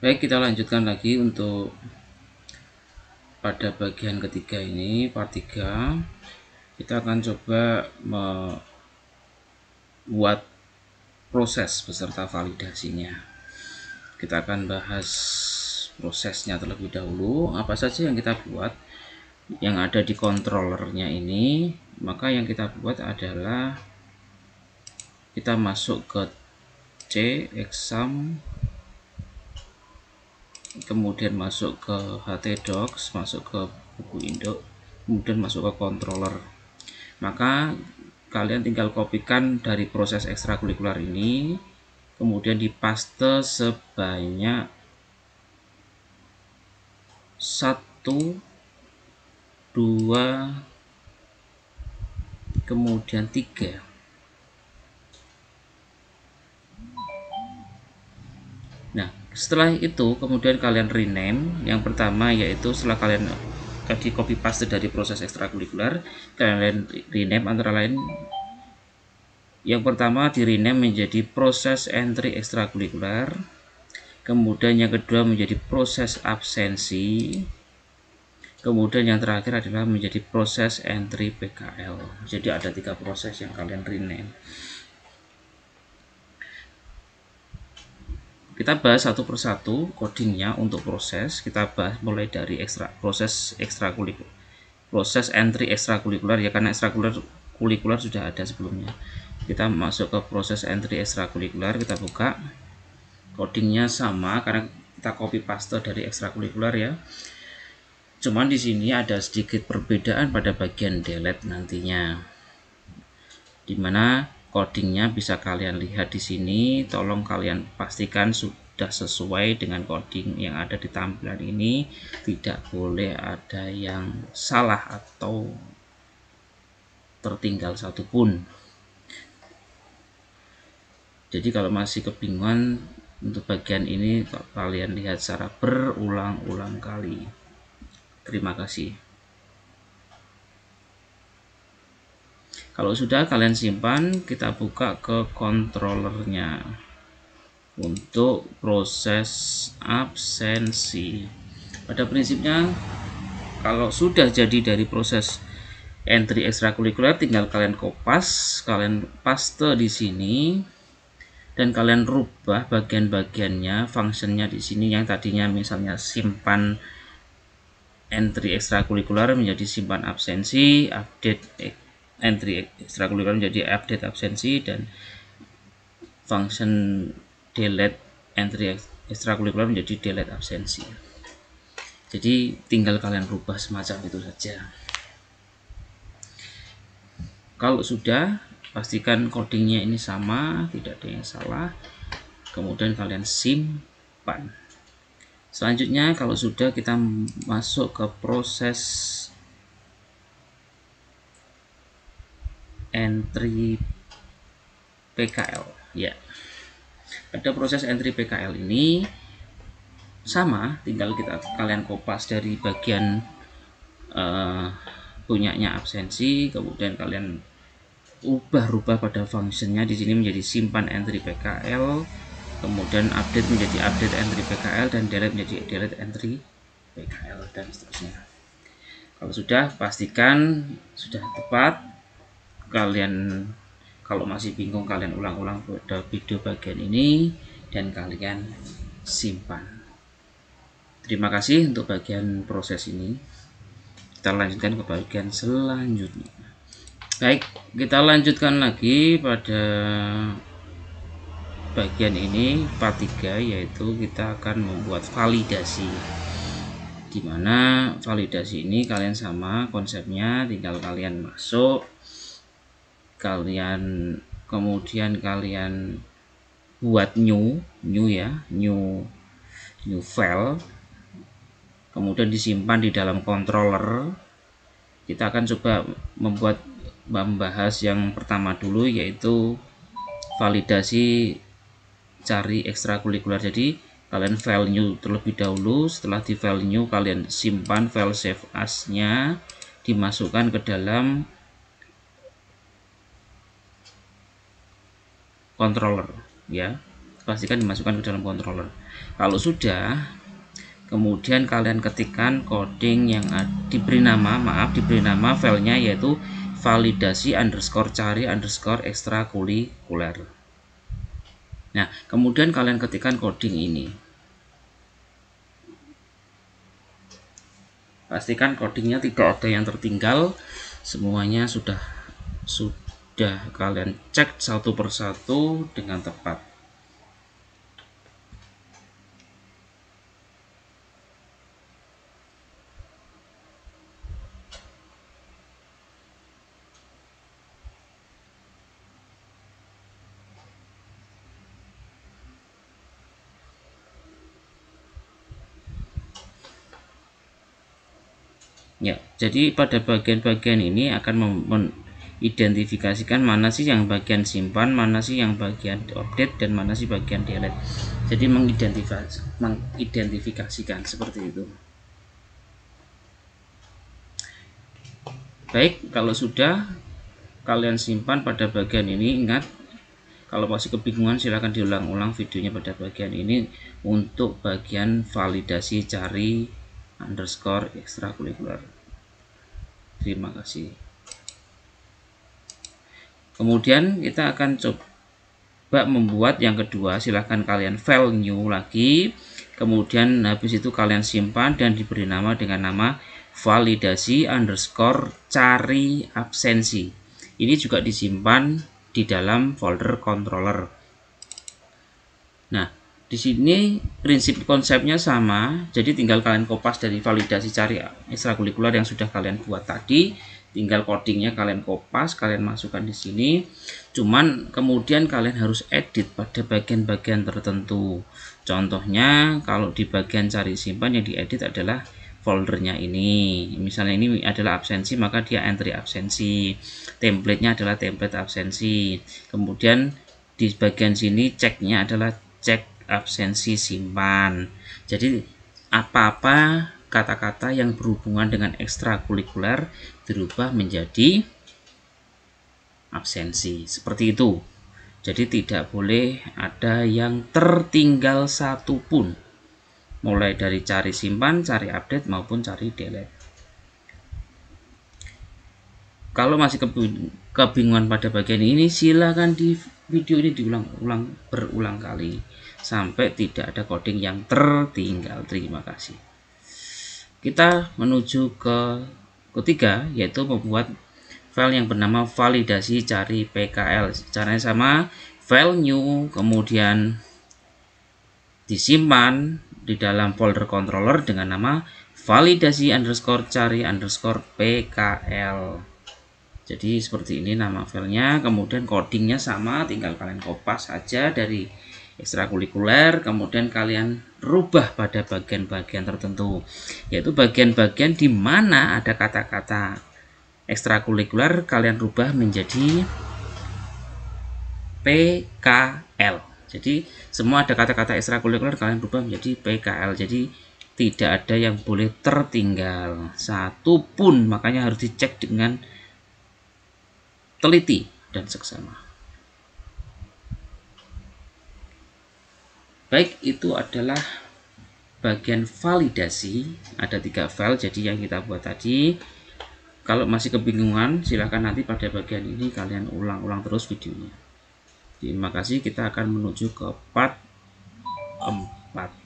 Baik, kita lanjutkan lagi untuk pada bagian ketiga ini, part 3. Kita akan coba membuat proses beserta validasinya. Kita akan bahas prosesnya terlebih dahulu. Apa saja yang kita buat yang ada di controllernya ini. Maka yang kita buat adalah kita masuk ke C exam, kemudian masuk ke htdocs, masuk ke buku induk, kemudian masuk ke controller. Maka kalian tinggal kopikan dari proses ekstrakurikuler ini, kemudian dipaste sebanyak 1, 2, kemudian 3. Nah, setelah itu kemudian kalian rename. Yang pertama yaitu setelah kalian tadi copy paste dari proses ekstrakurikuler, kalian rename antara lain yang pertama di rename menjadi proses entry ekstrakurikuler, kemudian yang kedua menjadi proses absensi, kemudian yang terakhir adalah menjadi proses entry PKL. Jadi ada 3 proses yang kalian rename. Kita bahas satu persatu codingnya untuk proses. Kita bahas mulai dari proses ekstrakurikuler, proses entry ekstrakurikuler ya, karena ekstrakurikuler sudah ada sebelumnya. Kita masuk ke proses entry ekstrakurikuler, kita buka. Codingnya sama karena kita copy paste dari ekstrakurikuler ya. Cuman di sini ada sedikit perbedaan pada bagian delete nantinya, dimana codingnya bisa kalian lihat di sini. Tolong kalian pastikan sudah sesuai dengan coding yang ada di tampilan ini, tidak boleh ada yang salah atau tertinggal satupun. Jadi kalau masih kebingungan untuk bagian ini, kalian lihat secara berulang-ulang kali. Terima kasih. Kalau sudah kalian simpan, kita buka ke controllernya untuk proses absensi. Pada prinsipnya kalau sudah jadi dari proses entry ekstrakurikuler, tinggal kalian kopas, kalian paste di sini, dan kalian rubah bagian-bagiannya, fungsinya di sini yang tadinya misalnya simpan entry ekstrakurikuler menjadi simpan absensi, update entry ekstrakurikuler menjadi update absensi, dan function delete entry ekstrakurikuler menjadi delete absensi. Jadi tinggal kalian rubah semacam itu saja. Kalau sudah, pastikan codingnya ini sama, tidak ada yang salah, kemudian kalian simpan. Selanjutnya kalau sudah, kita masuk ke proses entry PKL ya. Pada proses entry PKL ini sama, tinggal kalian kopas dari bagian punyanya absensi, kemudian kalian ubah-rubah pada fungsinya di sini menjadi simpan entry PKL, kemudian update menjadi update entry PKL, dan delete menjadi delete entry PKL, dan seterusnya. Kalau sudah, pastikan sudah tepat. Kalian kalau masih bingung, kalian ulang-ulang pada video bagian ini dan kalian simpan. Terima kasih untuk bagian proses ini. Kita lanjutkan ke bagian selanjutnya. Baik, kita lanjutkan lagi pada bagian ini part 3, yaitu kita akan membuat validasi. Dimana validasi ini kalian sama konsepnya, tinggal kalian masuk, kalian kemudian kalian buat new file, kemudian disimpan di dalam controller. Kita akan coba membahas yang pertama dulu, yaitu validasi cari ekstrakurikuler. Jadi kalian file new terlebih dahulu. Setelah di file new, kalian simpan file save as-nya, dimasukkan ke dalam controller ya. Pastikan dimasukkan ke dalam controller. Kalau sudah, kemudian kalian ketikkan coding yang diberi nama filenya yaitu validasi underscore cari underscore ekstrakurikuler. Nah, kemudian kalian ketikkan coding ini. Pastikan codingnya tidak ada yang tertinggal, semuanya sudah kalian cek satu persatu dengan tepat. Ya, jadi pada bagian-bagian ini akan mengidentifikasikan mana sih yang bagian simpan, mana sih yang bagian update, dan mana sih bagian delete. Jadi mengidentifikasikan seperti itu. Baik, kalau sudah kalian simpan pada bagian ini, ingat kalau masih kebingungan silahkan diulang-ulang videonya pada bagian ini untuk bagian validasi cari underscore ekstrakurikuler. Terima kasih. Kemudian kita akan coba membuat yang kedua. Silahkan kalian file new lagi, kemudian habis itu kalian simpan dan diberi nama dengan nama validasi underscore cari absensi. Ini juga disimpan di dalam folder controller. Nah, di sini prinsip konsepnya sama, jadi tinggal kalian kopas dari validasi cari ekstrakurikuler yang sudah kalian buat tadi, tinggal codingnya kalian kopas, kalian masukkan di sini. Cuman kemudian kalian harus edit pada bagian-bagian tertentu. Contohnya kalau di bagian cari simpan yang diedit adalah foldernya ini. Misalnya ini adalah absensi, maka dia entry absensi. Templatenya adalah template absensi. Kemudian di bagian sini ceknya adalah cek absensi simpan. Jadi apa-apa kata-kata yang berhubungan dengan ekstrakurikuler dirubah menjadi absensi, seperti itu. Jadi tidak boleh ada yang tertinggal satupun, mulai dari cari simpan, cari update maupun cari delete. Kalau masih kebingungan pada bagian ini, silakan di video ini diulang-ulang berulang kali sampai tidak ada coding yang tertinggal. Terima kasih. Kita menuju ke ketiga, yaitu membuat file yang bernama validasi cari PKL. Caranya sama, file new, kemudian disimpan di dalam folder controller dengan nama validasi underscore cari underscore PKL. Jadi seperti ini nama filenya, kemudian codingnya sama, tinggal kalian kopas saja dari ekstrakurikuler, kemudian kalian rubah pada bagian-bagian tertentu, yaitu bagian-bagian di mana ada kata-kata ekstrakurikuler kalian rubah menjadi PKL. Jadi semua ada kata-kata ekstrakurikuler kalian rubah menjadi PKL. Jadi tidak ada yang boleh tertinggal satu pun, makanya harus dicek dengan teliti dan seksama. Baik, itu adalah bagian validasi. Ada 3 file jadi yang kita buat tadi. Kalau masih kebingungan silahkan nanti pada bagian ini kalian ulang-ulang terus videonya. Terima kasih, kita akan menuju ke part 4.